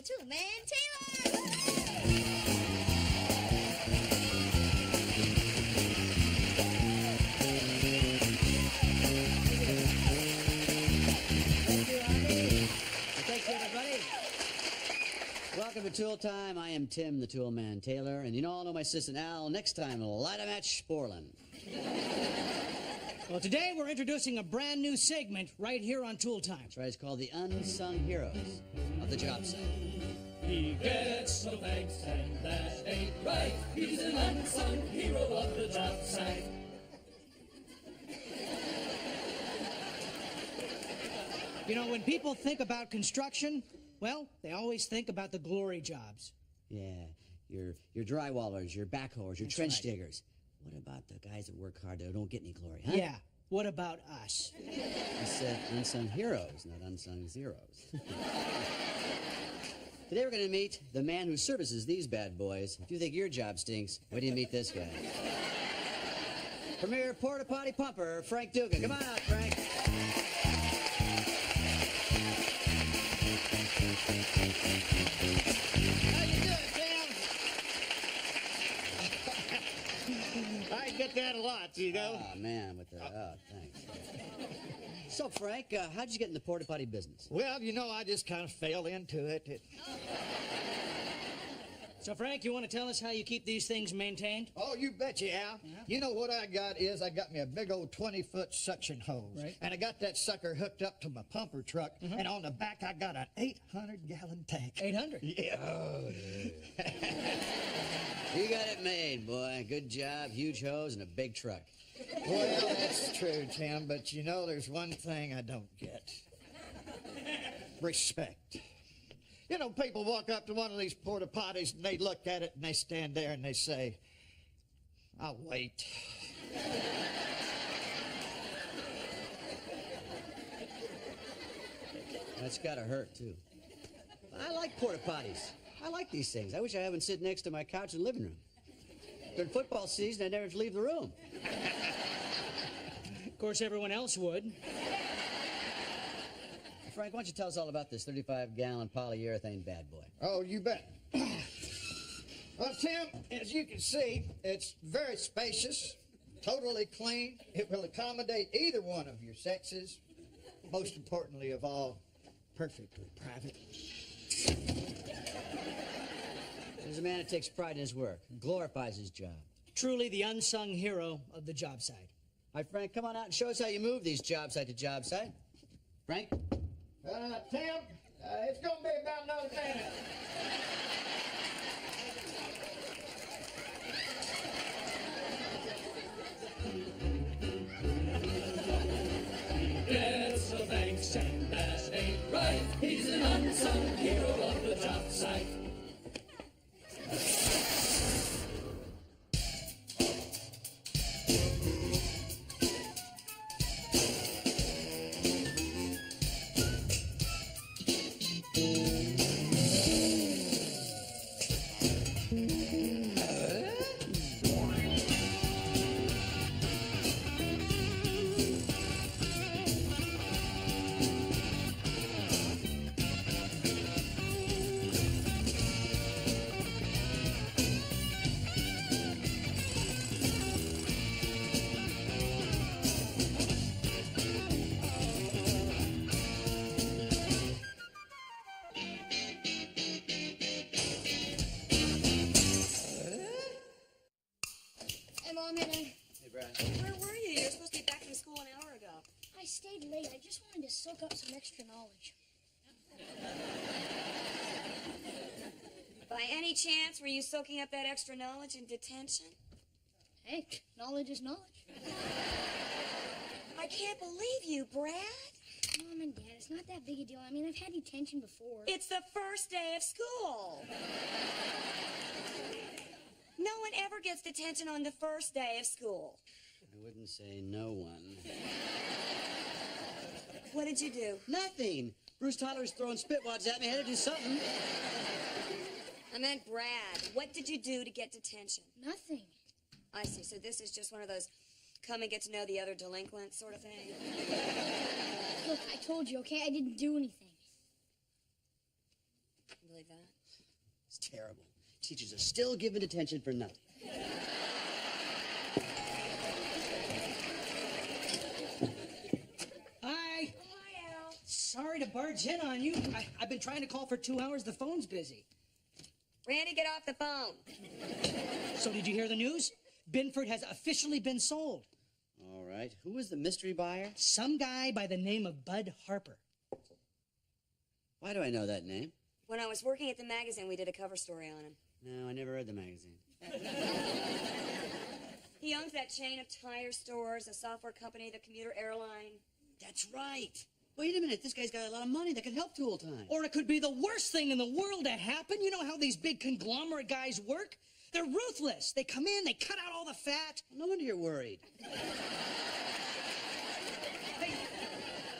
Toolman Taylor! Thanks, everybody. Welcome to Tool Time. I am Tim, the Toolman Taylor, and you all know my assistant Al. Next time, light a match, Sporlin. Well, today we're introducing a brand new segment right here on Tool Time. That's right, it's called the Unsung Heroes of the Job Site. He gets no thanks, and that ain't right. He's an unsung hero of the job site. You know, when people think about construction, well, they always think about the glory jobs. Yeah, your drywallers, your backhoes, your That's trench right. diggers. What about the guys that work hard that don't get any glory, huh? Yeah, what about us? I said unsung heroes, not unsung zeros. Today we're going to meet the man who services these bad boys. If you think your job stinks, wait till you meet this guy. Premier Porta Potty Pumper, Frank Dugan. Come on out, Frank. How you doing, Tim? I get that a lot, you know. Oh, man, with the... Oh, thanks. So, Frank, how'd you get in the porta potty business? Well, you know, I just kind of fell into it. So, Frank, you want to tell us how you keep these things maintained? Oh, you betcha, Al. Yeah. You know what I got is I got me a big old 20-foot suction hose. Right. And I got that sucker hooked up to my pumper truck. And on the back, I got an 800-gallon tank. 800. Yeah. Oh, yeah. You got it made, boy. Good job, huge hose, and a big truck. Well, that's true, Tim, but you know, there's one thing I don't get. Respect. You know, people walk up to one of these porta potties and they look at it and they stand there and they say, I'll wait. That's gotta hurt, too. I like porta potties. I like these things. I wish I had one sit next to my couch in the living room. During football season, I never have to leave the room. Of course, everyone else would. Frank, why don't you tell us all about this 35-gallon polyurethane bad boy? Oh, you bet. Well, Tim, as you can see, it's very spacious, totally clean. It will accommodate either one of your sexes. Most importantly of all, perfectly private. There's a man that takes pride in his work, glorifies his job. Truly the unsung hero of the job site. All right, Frank, come on out and show us how you move these job site to job site. Frank? Tim, it's going to be about another minute. Gets no thanks, and that ain't right. He's an unsung hero of the job site. Mom and Hey, Brad. Where were you? You were supposed to be back from school an hour ago. I stayed late. I just wanted to soak up some extra knowledge. By any chance, were you soaking up that extra knowledge in detention? Hey, knowledge is knowledge. I can't believe you, Brad. Mom and Dad, it's not that big a deal. I mean, I've had detention before. It's the first day of school. No one ever gets detention on the first day of school. I wouldn't say no one. What did you do? Nothing. Bruce Tyler's throwing spitwads at me. I had to do something. I meant Brad. What did you do to get detention? Nothing. I see. So this is just one of those come and get to know the other delinquents sort of thing? Look, I told you, okay? I didn't do anything. Really believe that. It's terrible. Teachers are still giving detention for nothing. Hi. Oh, hi, Al. Sorry to barge in on you. I've been trying to call for 2 hours. The phone's busy. Randy, get off the phone. So did you hear the news? Binford has officially been sold. All right. Who was the mystery buyer? Some guy by the name of Bud Harper. Why do I know that name? When I was working at the magazine, we did a cover story on him. No, I never read the magazine. He owns that chain of tire stores, a software company, the commuter airline. That's right. Wait a minute. This guy's got a lot of money that could help Tool Time. Or it could be the worst thing in the world to happen. You know how these big conglomerate guys work? They're ruthless. They come in, they cut out all the fat. No wonder you're worried.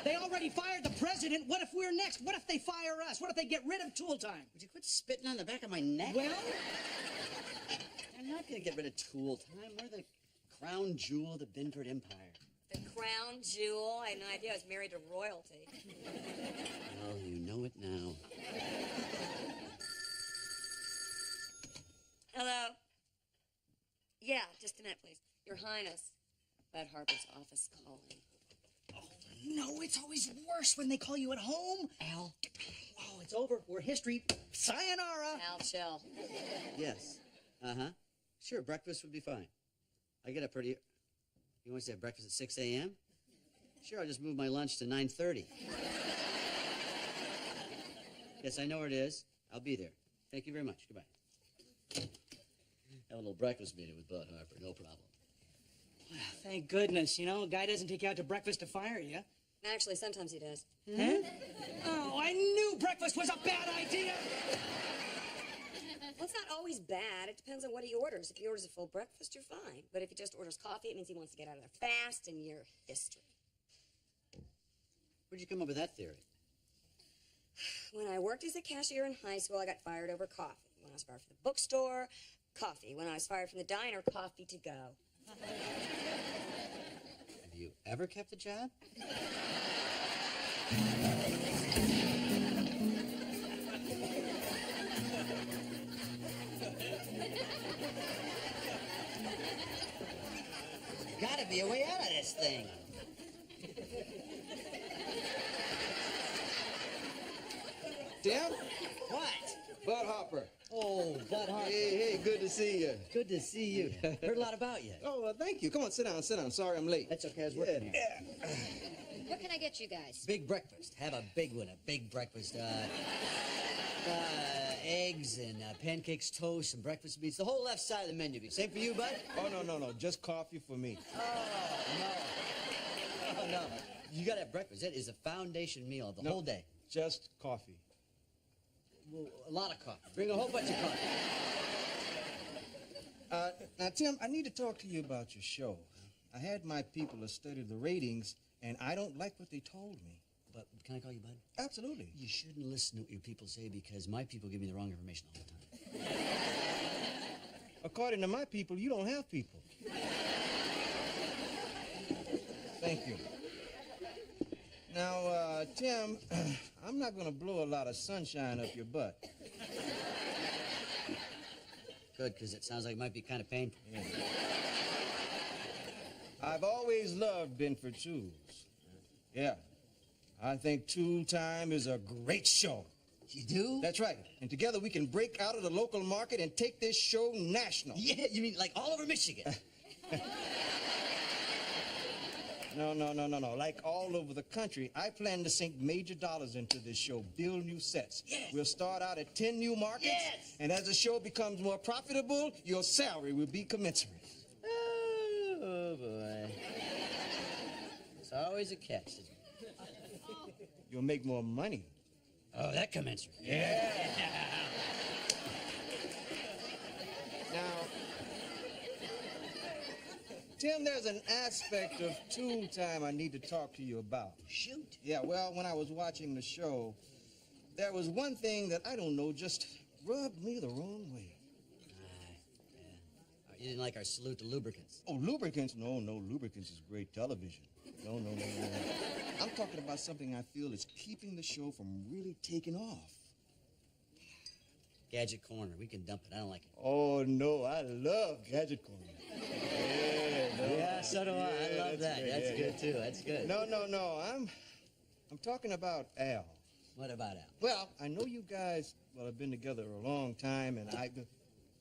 They already fired the president. What if we're next? What if they fire us? What if they get rid of Tool Time? Would you quit spitting on the back of my neck? Well, I'm not going to get rid of Tool Time. We're the crown jewel of the Binford Empire. The crown jewel. I had no idea I was married to royalty. Well, you know it now. Hello? Yeah, just a minute, please. Your Highness. Bud Harper's office calling. no, it's always worse when they call you at home. Al? Oh, it's over. We're history. Sayonara. Al, chill. Yes. Uh-huh. Sure, breakfast would be fine. I get up pretty... You want us to have breakfast at 6 a.m.? Sure, I'll just move my lunch to 9:30. Yes, I know where it is. I'll be there. Thank you very much. Goodbye. Have a little breakfast meeting with Bud Harper. No problem. Well, thank goodness. You know, a guy doesn't take you out to breakfast to fire you. Actually, sometimes he does. Huh? Oh, I knew breakfast was a bad idea. Well, it's not always bad. It depends on what he orders. If he orders a full breakfast, you're fine. But if he just orders coffee, it means he wants to get out of there fast, and you're history. Where'd you come up with that theory? When I worked as a cashier in high school, I got fired over coffee. When I was fired from the bookstore, coffee. When I was fired from the diner, coffee to go. Have you ever kept a job? Gotta be a way out of this thing. Tim? What? Bud Harper. Oh, Bud Harper. Hey, good to see you. Good to see you. Heard a lot about you. Oh, well, thank you. Come on, sit down. Sorry I'm late. That's okay, I was working here. What can I get you guys? Big breakfast. Have a big one, a big breakfast. Eggs and pancakes, toast, and breakfast meats. The whole left side of the menu. Same for you, Bud? Oh, no. Just coffee for me. Oh, no. You gotta have breakfast. That is a foundation meal of the whole day. Just coffee. Well, a lot of coffee. Bring a whole bunch of coffee. Now, Tim, I need to talk to you about your show. I had my people study the ratings, and I don't like what they told me. But can I call you Bud? Absolutely. You shouldn't listen to what your people say because my people give me the wrong information all the time. According to my people, you don't have people. Thank you. Now, Tim, I'm not going to blow a lot of sunshine up your butt. Good, because it sounds like it might be kind of painful. Yeah. I've always loved Binford Tools. Yeah. I think Tool Time is a great show. You do? That's right. And together we can break out of the local market and take this show national. Yeah, you mean like all over Michigan? No. Like all over the country, I plan to sink major dollars into this show, build new sets. Yes. We'll start out at 10 new markets. Yes. And as the show becomes more profitable, your salary will be commensurate. Oh, boy. It's always a catch, isn't it? You'll make more money. Oh, that commensurate. Yeah. Now, Tim, there's an aspect of Tool Time I need to talk to you about. Shoot. Yeah, well, when I was watching the show, there was one thing that, I don't know, just rubbed me the wrong way. Yeah. You didn't like our salute to lubricants. Oh, lubricants? No, lubricants is great television. No. I'm talking about something I feel is keeping the show from really taking off. Gadget Corner. We can dump it. I don't like it. Oh, no, I love Gadget Corner. Yeah, so do I. I love that. Great. That's good, too. That's good. No. I'm talking about Al. What about Al? Well, I know you guys, have been together a long time, and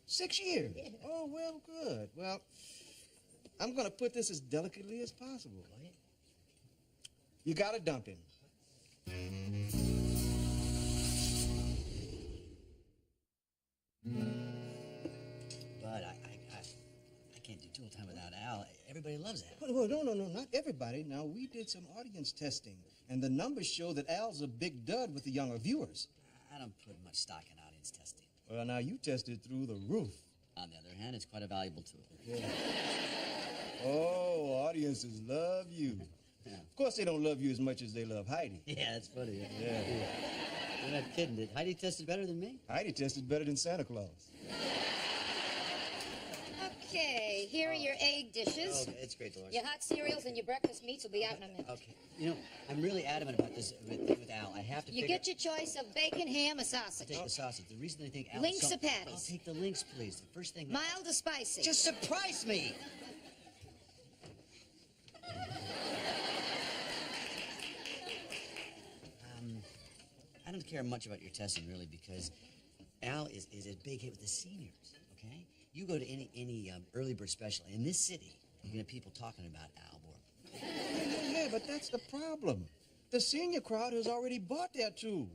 6 years. Yeah. Oh, well, good. Well, I'm going to put this as delicately as possible. You got to dump him. But I can't do tool time without Al. Everybody loves Al. Well, no, not everybody. Now, we did some audience testing, and the numbers show that Al's a big dud with the younger viewers. I don't put much stock in audience testing. Well, now, you tested through the roof. On the other hand, it's quite a valuable tool. Yeah. Oh, audiences love you. Yeah. Of course, they don't love you as much as they love Heidi. Yeah, that's funny. Yeah. You're not kidding. Did Heidi tested better than me? Heidi tested better than Santa Claus. Okay, here are your egg dishes. Okay, it's great, Dolores. Your hot cereals and your breakfast meats will be out in a minute. Okay. You know, I'm really adamant about this with Al. I have to You figure... get your choice of bacon, ham, or sausage. I'll take the sausage. The reason I think Al... Links or patties? I'll take the links, please. The first thing... Mild or spicy? Just surprise me! I don't care much about your testing, really, because Al is a big hit with the seniors, okay? You go to any early bird special in this city, you're going to have people talking about Al Borg. Yeah, but that's the problem. The senior crowd has already bought their tube.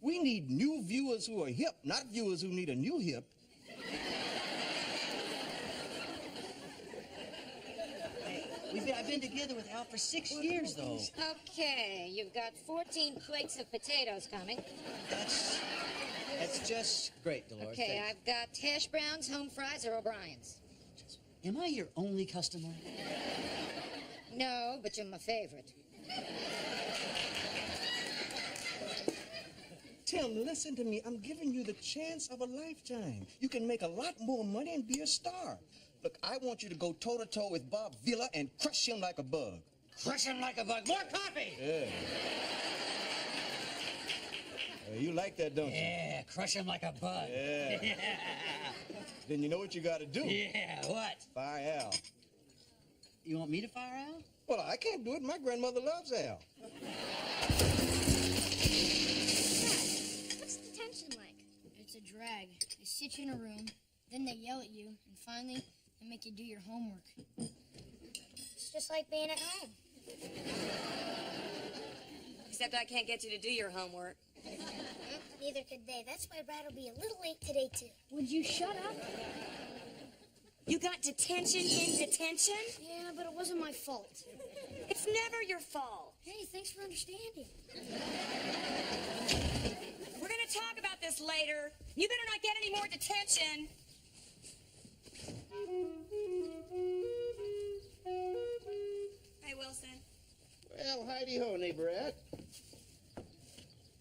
We need new viewers who are hip, not viewers who need a new hip. I've been together with Al for 6 years, though. Okay, you've got 14 plates of potatoes coming. That's just great, Dolores. Okay, I've got hash browns, home fries, or O'Brien's. Am I your only customer? No, but you're my favorite. Tim, listen to me. I'm giving you the chance of a lifetime. You can make a lot more money and be a star. Look, I want you to go toe-to-toe with Bob Vila and crush him like a bug. Crush him like a bug. More coffee! Yeah. You like that, don't you? Yeah, crush him like a bug. Yeah. Then you know what you got to do. Yeah, what? Fire Al. You want me to fire Al? Well, I can't do it. My grandmother loves Al. What's the tension like? It's a drag. They sit you in a room, then they yell at you, and finally, they make you do your homework. It's just like being at home. Except I can't get you to do your homework. Neither could they. That's why Brad will be a little late today, too. Would you shut up? You got detention in detention? Yeah, but it wasn't my fault. It's never your fault. Hey, thanks for understanding. We're going to talk about this later. You better not get any more detention. Hey, Wilson. Well, hidey-ho, neighborette.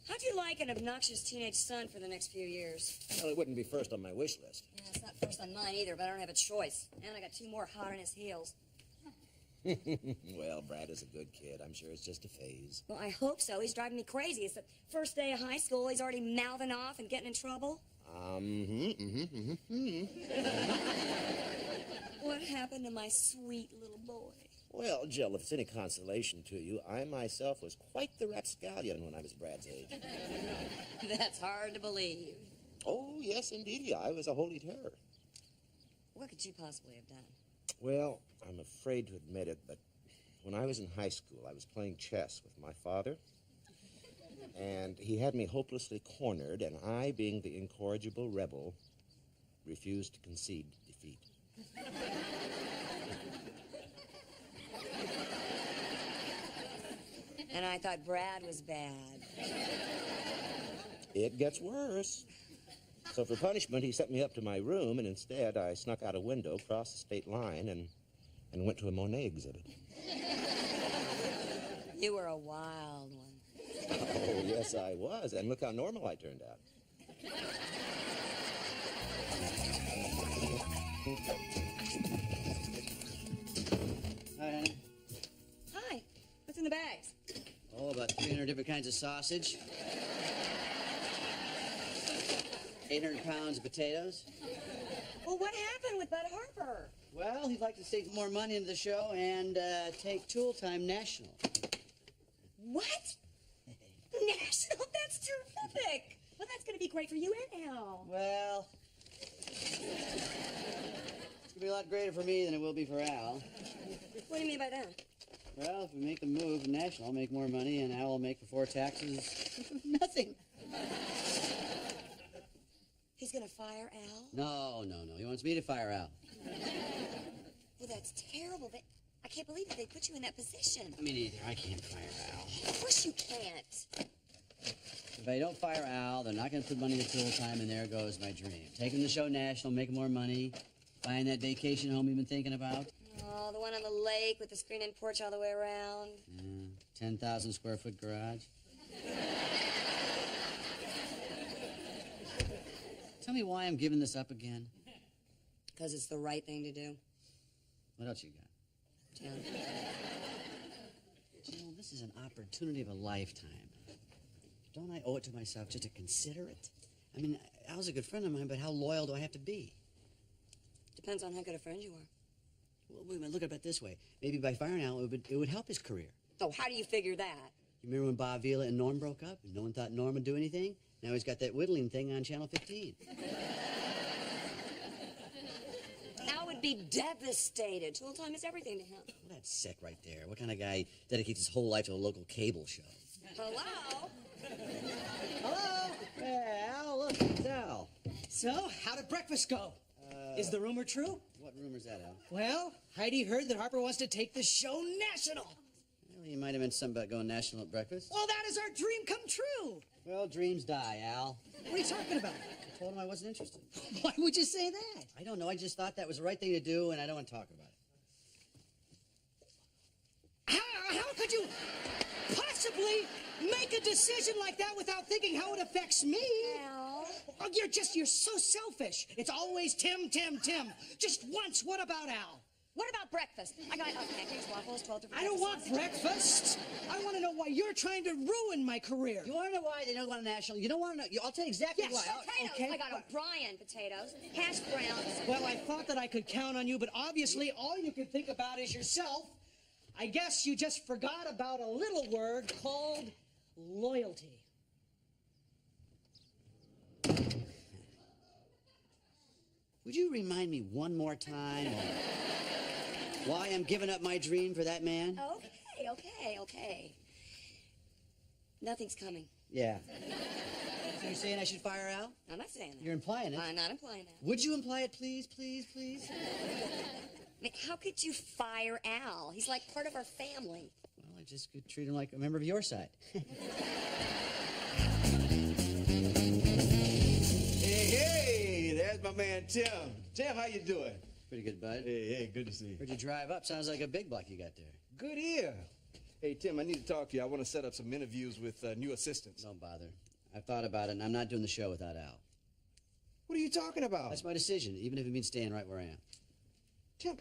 How'd you like an obnoxious teenage son for the next few years? Well, it wouldn't be first on my wish list. Yeah, it's not first on mine either, but I don't have a choice. And I got 2 more hot on his heels. Well, Brad is a good kid. I'm sure it's just a phase. Well, I hope so. He's driving me crazy. It's the first day of high school. He's already mouthing off and getting in trouble. What happened to my sweet little boy? Well, Jill, if it's any consolation to you, I myself was quite the rapscallion when I was Brad's age. That's hard to believe. Oh, yes, indeed. I was a holy terror. What could you possibly have done? Well, I'm afraid to admit it, but when I was in high school, I was playing chess with my father, and he had me hopelessly cornered, and I, being the incorrigible rebel, refused to concede defeat. And I thought Brad was bad. It gets worse. So for punishment, he sent me up to my room, and instead I snuck out a window, crossed the state line, and went to a Monet exhibit. You were a wild one. Oh, yes, I was. And look how normal I turned out. Hi, honey. Hi. What's in the bags? Oh, about 300 different kinds of sausage. 800 pounds of potatoes. Well, what happened with Bud Harper? Well, he'd like to sink more money into the show and take Tool Time national. What? National? That's terrific. Well, that's going to be great for you and Al. Well, it's going to be a lot greater for me than it will be for Al. What do you mean by that? Well, if we make the move national, I'll make more money, and Al will make before taxes nothing. He's going to fire Al? No. He wants me to fire Al. Well, that's terrible. I can't believe that they put you in that position. Me neither. I can't fire Al. Of course you can't. If I don't fire Al, they're not going to put money into Tool Time, and there goes my dream. Taking the show national, making more money, buying that vacation home you've been thinking about. Oh, the one on the lake with the screen-in porch all the way around. 10,000 square foot garage. Tell me why I'm giving this up again. Because it's the right thing to do. What else you got? Tim. Jill, this is an opportunity of a lifetime. Don't I owe it to myself just to consider it? I mean, Al's a good friend of mine, but how loyal do I have to be? Depends on how good a friend you are. Well, wait a minute, look at it this way. Maybe by firing Al, it would help his career. So how do you figure that? You remember when Bob Vila and Norm broke up, and no one thought Norm would do anything? Now he's got that whittling thing on Channel 15. Al would be devastated. Tool Time is everything to him. Well, that's sick right there. What kind of guy dedicates his whole life to a local cable show? Hello? Hello? Hey, Al, look, it's Al. So, how did breakfast go? Is the rumor true? What rumor's that, Al? Well, Heidi heard that Harper wants to take the show national. Well, you might have meant something about going national at breakfast. Well, that is our dream come true. Well, dreams die, Al. What are you talking about? I told him I wasn't interested. Why would you say that? I don't know. I just thought that was the right thing to do, and I don't want to talk about it. How could you possibly make a decision like that without thinking how it affects me? Al? Oh, you're so selfish. It's always Tim. Just once, what about Al? What about breakfast? I got pancakes, waffles, 12 different I don't want sausage. breakfast. I want to know why you're trying to ruin my career. You want to know why they don't want a national? You don't want to know. I'll tell you exactly Yes. why. Potatoes. Okay, I got O'Brien potatoes, hash browns. Well, I thought that I could count on you, but obviously all you can think about is yourself. I guess you just forgot about a little word called loyalty. Would you remind me one more time why I'm giving up my dream for that man? Okay. Nothing's coming. Yeah. So you're saying I should fire Al? I'm not saying that. You're implying it. I'm not implying that. Would you imply it, please? I mean, how could you fire Al? He's like part of our family. Well, I just could treat him like a member of your side. Hey, there's my man Tim. Tim, how you doing? Pretty good, bud. Hey, good to see you. Where'd you drive up? Sounds like a big block you got there. Good ear. Hey, Tim, I need to talk to you. I want to set up some interviews with new assistants. Don't bother. I've thought about it, and I'm not doing the show without Al. What are you talking about? That's my decision, even if it means staying right where I am. Tim,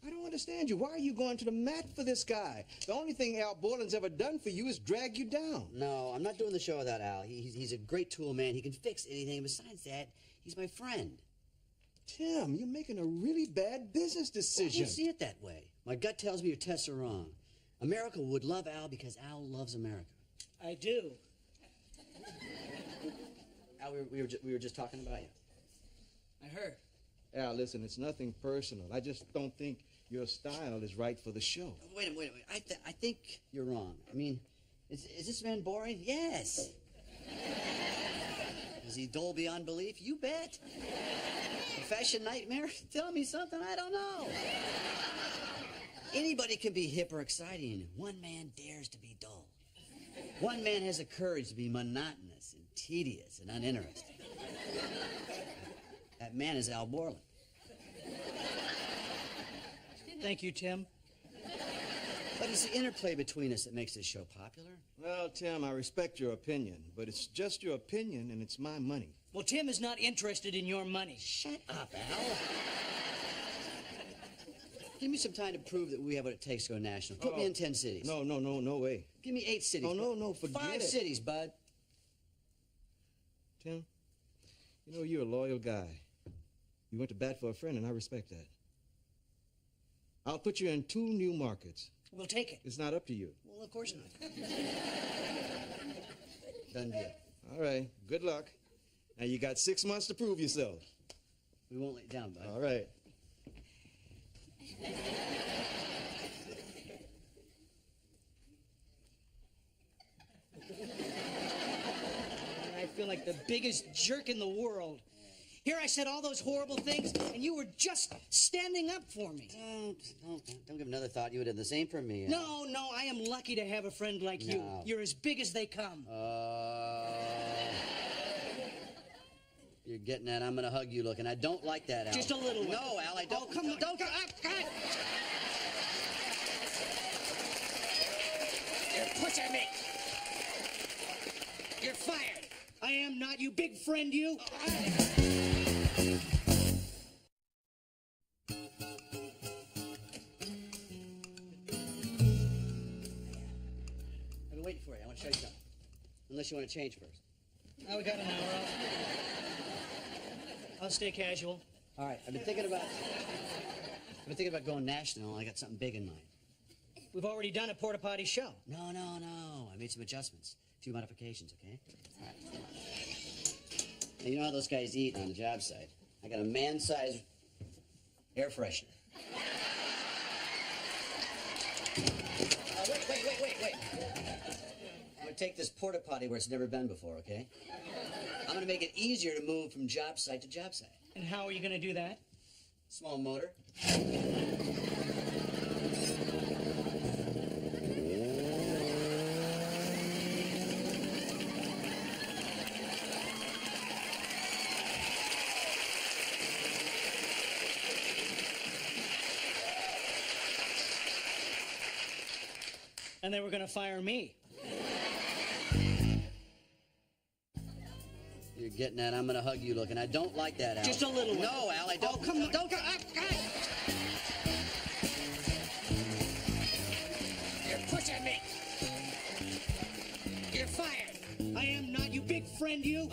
I don't understand you. Why are you going to the mat for this guy? The only thing Al Borland's ever done for you is drag you down. No, I'm not doing the show without Al. He's a great tool man. He can fix anything. And besides that, he's my friend. Tim, you're making a really bad business decision. I don't see it that way. My gut tells me your tests are wrong. America would love Al because Al loves America. I do. Al, we were just talking about you. I heard. Al, listen, it's nothing personal. I just don't think your style is right for the show. Wait a minute. I think you're wrong. I mean, is this man boring? Yes. Is he dull beyond belief? You bet. A fashion nightmare? Tell me something I don't know. Anybody can be hip or exciting. One man dares to be dull. One man has the courage to be monotonous and tedious and uninteresting. That man is Al Borland. Thank you, Tim. But it's the interplay between us that makes this show popular. Well, Tim, I respect your opinion, but it's just your opinion and it's my money. Well, Tim is not interested in your money. Shut up, Al. Give me some time to prove that we have what it takes to go national. Put me in 10 cities. No way. Give me 8 cities. No, forget 5 it. cities, bud. Tim, You know, you're a loyal guy. You went to bat for a friend, and I respect that. I'll put you in 2 new markets. We'll take it. It's not up to you. Well, of course not. Done deal. All right. Good luck. Now, you got 6 months to prove yourself. We won't let you down, bud. All right. I feel like the biggest jerk in the world. Here I said all those horrible things, and you were just standing up for me. Don't give another thought. You would have the same for me. No, I am lucky to have a friend like you. You're as big as they come. You're getting that I'm going to hug you look, and I don't like that, Al. Just a little one. No, Al, I don't. Oh, come on. Don't. God. You're pushing me. You're fired. I am not, you big friend, you. I've been waiting for you. I want to show you something. Unless you want to change first. Now we got an hour off. I'll stay casual. All right. I've been thinking about going national. I got something big in mind. We've already done a porta potty show. No. I made some adjustments. A few modifications, okay? All right. Now, you know how those guys eat on the job site. I got a man-sized air freshener. Wait. I'm gonna take this porta potty where it's never been before, okay? I'm gonna make it easier to move from job site to job site. And how are you going to do that? Small motor. And they were going to fire me. You're getting that I'm gonna hug you look, and I don't like that, Al. Just a little one. No, Al, I don't. Oh, come on. Don't. You're pushing me. You're fired. I am not, you big friend, you.